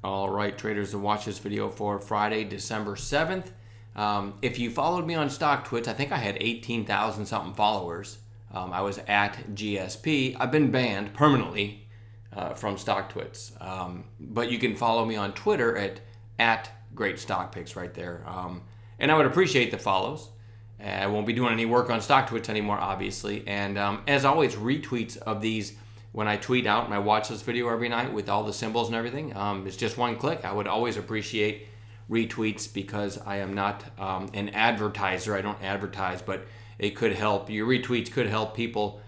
All right, traders, to watch this video for Friday, December 7th. If you followed me on StockTwits, I think I had 18,000 something followers. I was at GSP. I've been banned permanently from StockTwits. But you can follow me on Twitter at Great Stock Picks right there. And I would appreciate the follows. I won't be doing any work on StockTwits anymore, obviously. And as always, retweets of these when I tweet out and I watch this video every night with all the symbols and everything. It's just one click. I would always appreciate retweets because I am not an advertiser. I don't advertise, but it could help. Your retweets could help people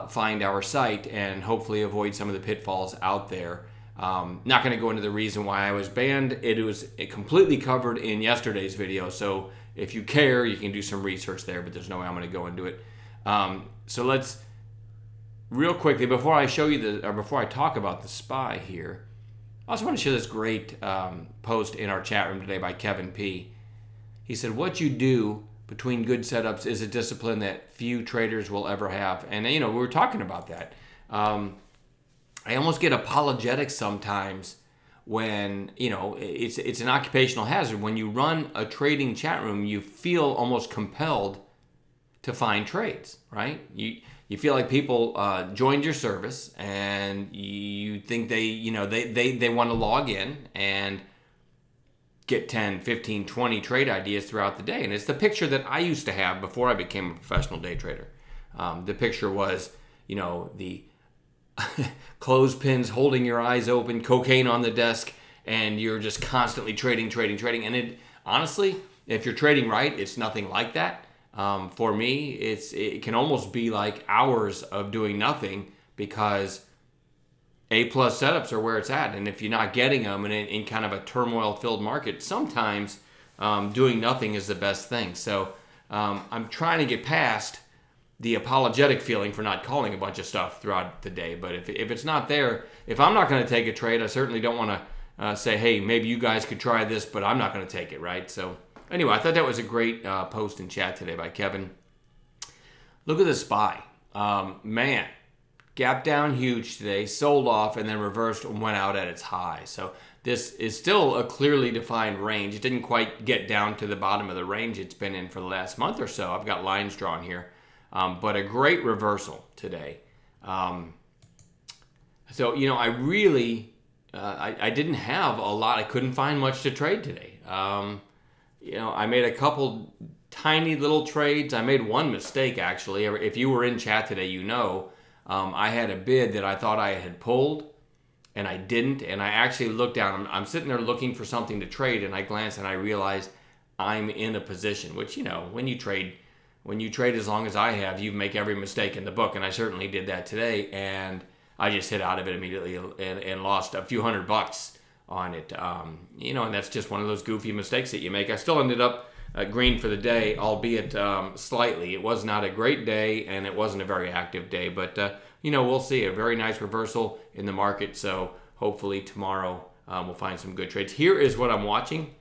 find our site and hopefully avoid some of the pitfalls out there. Not going to go into the reason why I was banned. It was completely covered in yesterday's video, so if you care, you can do some research there, but there's no way I'm going to go into it. So let's real quickly, before I show you before I talk about the SPY here, I also want to show this great post in our chat room today by Kevin P. He said, "What you do between good setups is a discipline that few traders will ever have." And we were talking about that. I almost get apologetic sometimes when it's an occupational hazard. When you run a trading chat room, you feel almost compelled to find trades, right? You feel like people joined your service and you think they want to log in and get 10, 15, 20 trade ideas throughout the day. And it's the picture that I used to have before I became a professional day trader. The picture was, the clothespins holding your eyes open, cocaine on the desk, and you're just constantly trading. And honestly, if you're trading right, it's nothing like that. For me, it can almost be like hours of doing nothing because A+ setups are where it's at. And if you're not getting them in kind of a turmoil-filled market, sometimes doing nothing is the best thing. So I'm trying to get past the apologetic feeling for not calling a bunch of stuff throughout the day. But if it's not there, if I'm not going to take a trade, I certainly don't want to say, hey, maybe you guys could try this, but I'm not going to take it, right? So anyway, I thought that was a great post in chat today by Kevin. Look at the SPY. Man, gap down huge today, sold off, and then reversed and went out at its high. So this is still a clearly defined range. It didn't quite get down to the bottom of the range it's been in for the last month or so. I've got lines drawn here. But a great reversal today. So, I really, I didn't have a lot. I couldn't find much to trade today. I made a couple tiny little trades. I made one mistake, actually. If you were in chat today, I had a bid that I thought I had pulled, and I didn't. And I actually looked down. I'm sitting there looking for something to trade, and I glanced and I realized I'm in a position, which, when you trade as long as I have, you make every mistake in the book, and I certainly did that today, and I just hit out of it immediately and lost a few $100 on it. And that's just one of those goofy mistakes that you make. I still ended up green for the day, albeit slightly. It was not a great day, and it wasn't a very active day, but we'll see. A very nice reversal in the market, so hopefully tomorrow we'll find some good trades. Here is what I'm watching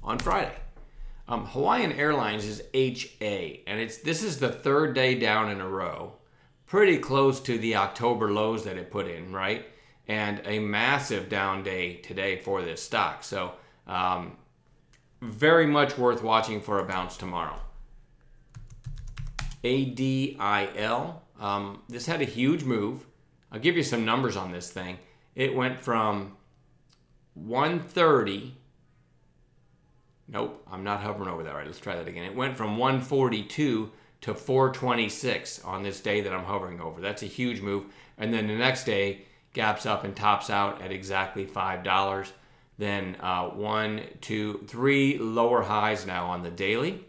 on Friday. Hawaiian Airlines is HA, and this is the third day down in a row, pretty close to the October lows that it put in, right? And a massive down day today for this stock. So very much worth watching for a bounce tomorrow. ADIL, this had a huge move. I'll give you some numbers on this thing. It went from 130. Nope, I'm not hovering over that. All right, let's try that again. It went from 142 to 426 on this day that I'm hovering over. That's a huge move. And then the next day, gaps up and tops out at exactly $5. Then 1, 2, 3 lower highs now on the daily.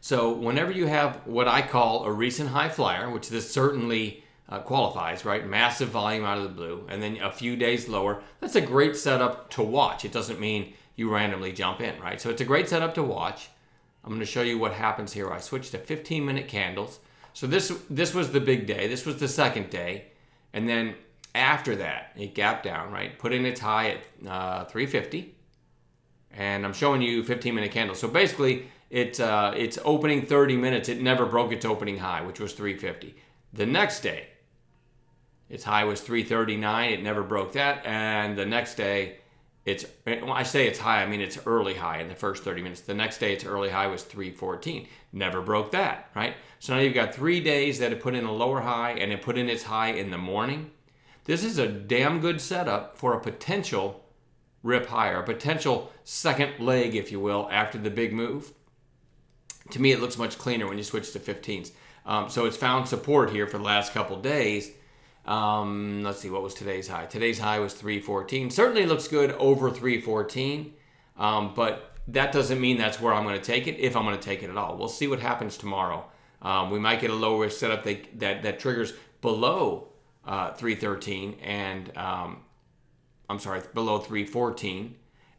So whenever you have what I call a recent high flyer, which this certainly qualifies, right? Massive volume out of the blue, and then a few days lower, that's a great setup to watch. It doesn't mean you randomly jump in, right? So it's a great setup to watch. I'm going to show you what happens here. I switched to 15-minute candles. So this was the big day. This was the second day. And then after that, it gapped down, right? Put in its high at 350. And I'm showing you 15-minute candles. So basically, it's opening 30 minutes. It never broke its opening high, which was 350. The next day, Its high was 339. It never broke that. And the next day, when I say it's high, I mean it's early high in the first 30 minutes. The next day, its early high was 314. Never broke that, right? So now you've got 3 days that it put in a lower high and it put in its high in the morning. This is a damn good setup for a potential rip higher, a potential second leg, if you will, after the big move. To me, it looks much cleaner when you switch to 15s. So it's found support here for the last couple days. Let's see, what was today's high? Today's high was 314. Certainly looks good over 314, but that doesn't mean that's where I'm going to take it, if I'm going to take it at all. We'll see what happens tomorrow. We might get a low risk setup that triggers below 313 and below 314,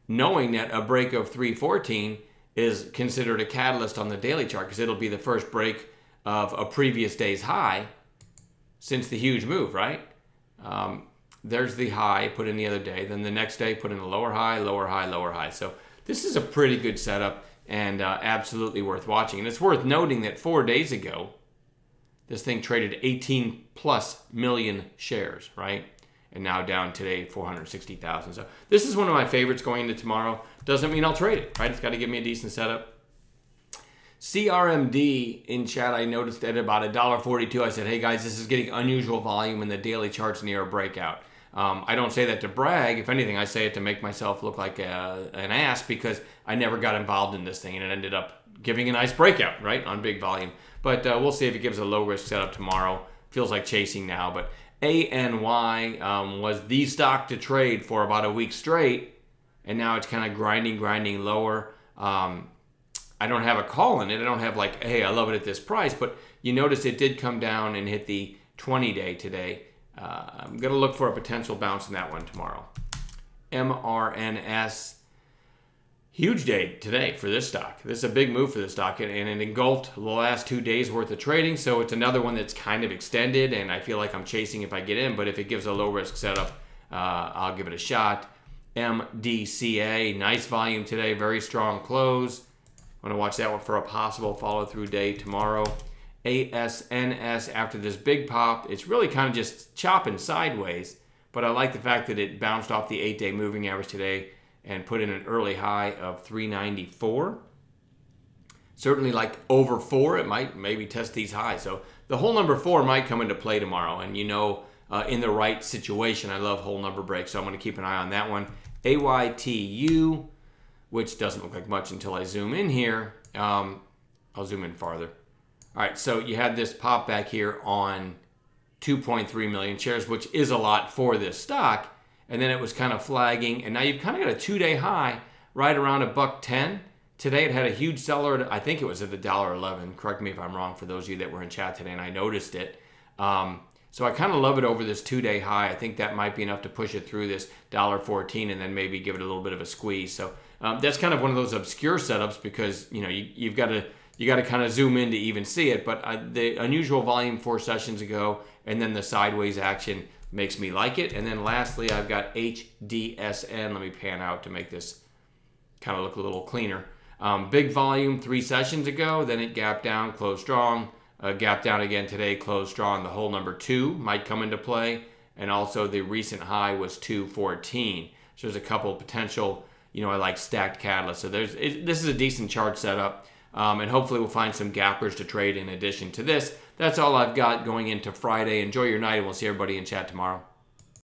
knowing that a break of 314 is considered a catalyst on the daily chart because it'll be the first break of a previous day's high since the huge move, right? There's the high put in the other day. Then the next day put in a lower high, lower high, lower high. So this is a pretty good setup and absolutely worth watching. And it's worth noting that 4 days ago, this thing traded 18 plus million shares, right? And now down today, 460,000. So this is one of my favorites going into tomorrow. Doesn't mean I'll trade it, right? It's got to give me a decent setup. CRMD in chat, I noticed at about $1.42. I said, hey guys, this is getting unusual volume and the daily chart's near a breakout. I don't say that to brag. If anything, I say it to make myself look like an ass because I never got involved in this thing and it ended up giving a nice breakout, right, on big volume. But we'll see if it gives a low risk setup tomorrow. Feels like chasing now, but ANY was the stock to trade for about a week straight, and now it's kind of grinding lower. I don't have a call in it. I don't have like, hey, I love it at this price, but you notice it did come down and hit the 20-day today. I'm going to look for a potential bounce in that one tomorrow. MRNS, huge day today for this stock. This is a big move for this stock, and it engulfed the last 2 days worth of trading, so it's another one that's kind of extended, and I feel like I'm chasing if I get in, but if it gives a low-risk setup, I'll give it a shot. MDCA, nice volume today, very strong close. I'm going to watch that one for a possible follow-through day tomorrow. ASNS, after this big pop, it's really kind of just chopping sideways, but I like the fact that it bounced off the 8-day moving average today and put in an early high of 394. Certainly like over 4, it might maybe test these highs. So the whole number 4 might come into play tomorrow, and in the right situation, I love whole number breaks, so I'm going to keep an eye on that one. AYTU, which doesn't look like much until I zoom in here. I'll zoom in farther. All right, so you had this pop back here on 2.3 million shares, which is a lot for this stock. And then it was kind of flagging. And now you've kind of got a 2-day high right around $1.10. Today it had a huge seller. I think it was at $1.11. Correct me if I'm wrong for those of you that were in chat today and I noticed it. So I kind of love it over this 2-day high. I think that might be enough to push it through this $1.14 and then maybe give it a little bit of a squeeze. So that's kind of one of those obscure setups because you've got to kind of zoom in to even see it. But the unusual volume 4 sessions ago and then the sideways action makes me like it. And then lastly, I've got HDSN. Let me pan out to make this kind of look a little cleaner. Big volume 3 sessions ago, then it gapped down, closed strong, gapped down again today, closed strong. The whole number 2 might come into play. And also the recent high was 214. So there's a couple of potential, I like stacked catalysts. So this is a decent chart setup. And hopefully we'll find some gappers to trade in addition to this. That's all I've got going into Friday. Enjoy your night, and we'll see everybody in chat tomorrow.